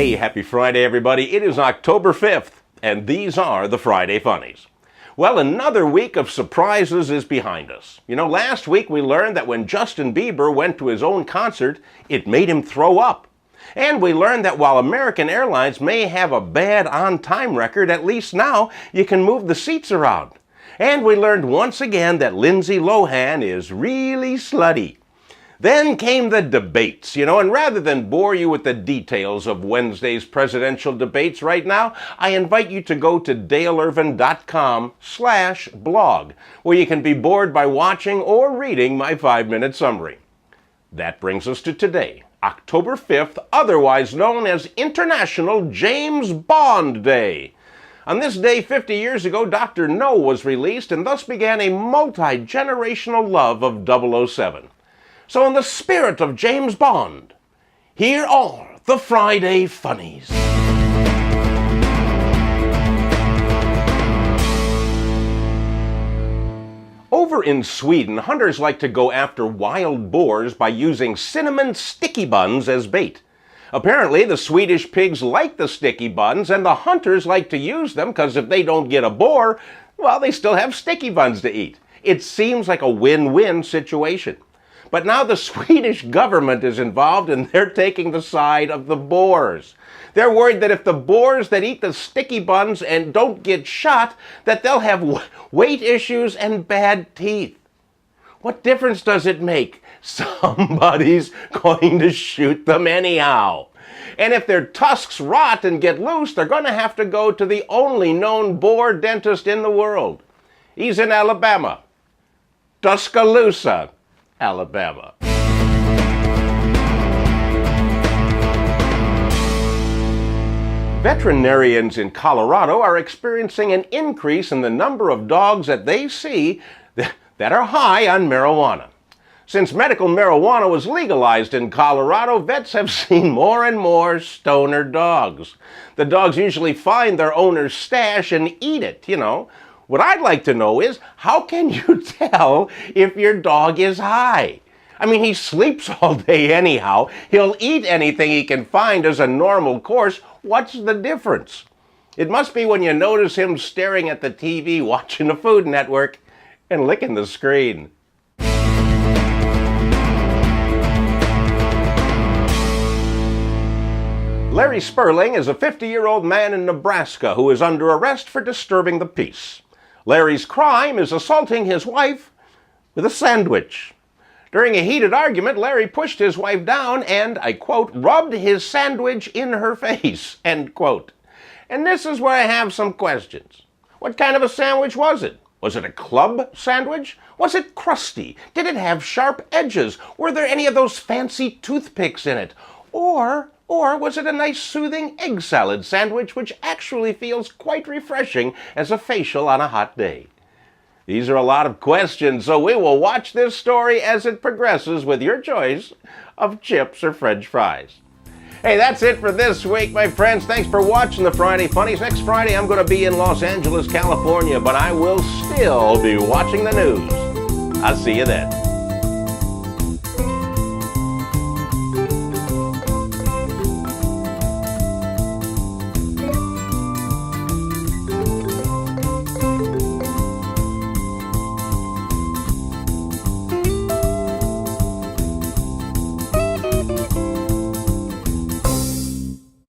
Hey, happy Friday, everybody. It is October 5th, and these are the Friday Funnies. Well, another week of surprises is behind us. You know, last week we learned that when Justin Bieber went to his own concert, it made him throw up. And we learned that while American Airlines may have a bad on-time record, at least now you can move the seats around. And we learned once again that Lindsay Lohan is really slutty. Then came the debates, and rather than bore you with the details of Wednesday's presidential debates right now, I invite you to go to daleirvin.com/blog, where you can be bored by watching or reading my 5-minute summary. That brings us to today, October 5th, otherwise known as International James Bond Day. On this day 50 years ago, Dr. No was released and thus began a multi-generational love of 007. So in the spirit of James Bond, here are the Friday Funnies. Over in Sweden, hunters like to go after wild boars by using cinnamon sticky buns as bait. Apparently, the Swedish pigs like the sticky buns, and the hunters like to use them because if they don't get a boar, well, they still have sticky buns to eat. It seems like a win-win situation. But now the Swedish government is involved and they're taking the side of the boars. They're worried that if the boars that eat the sticky buns and don't get shot, that they'll have weight issues and bad teeth. What difference does it make? Somebody's going to shoot them anyhow. And if their tusks rot and get loose, they're going to have to go to the only known boar dentist in the world. He's in Alabama. Tuscaloosa, Alabama. Veterinarians in Colorado are experiencing an increase in the number of dogs that they see that are high on marijuana. Since medical marijuana was legalized in Colorado, vets have seen more and more stoner dogs. The dogs usually find their owner's stash and eat it, What I'd like to know is, how can you tell if your dog is high? I mean, he sleeps all day anyhow. He'll eat anything he can find as a normal course. What's the difference? It must be when you notice him staring at the TV, watching the Food Network, and licking the screen. Larry Sperling is a 50-year-old man in Nebraska who is under arrest for disturbing the peace. Larry's crime is assaulting his wife with a sandwich. During a heated argument, Larry pushed his wife down and, I quote, rubbed his sandwich in her face, end quote. And this is where I have some questions. What kind of a sandwich was it? Was it a club sandwich? Was it crusty? Did it have sharp edges? Were there any of those fancy toothpicks in it? Or was it a nice soothing egg salad sandwich which actually feels quite refreshing as a facial on a hot day? These are a lot of questions, so we will watch this story as it progresses with your choice of chips or French fries. Hey, that's it for this week, my friends. Thanks for watching the Friday Funnies. Next Friday, I'm going to be in Los Angeles, California, but I will still be watching the news. I'll see you then.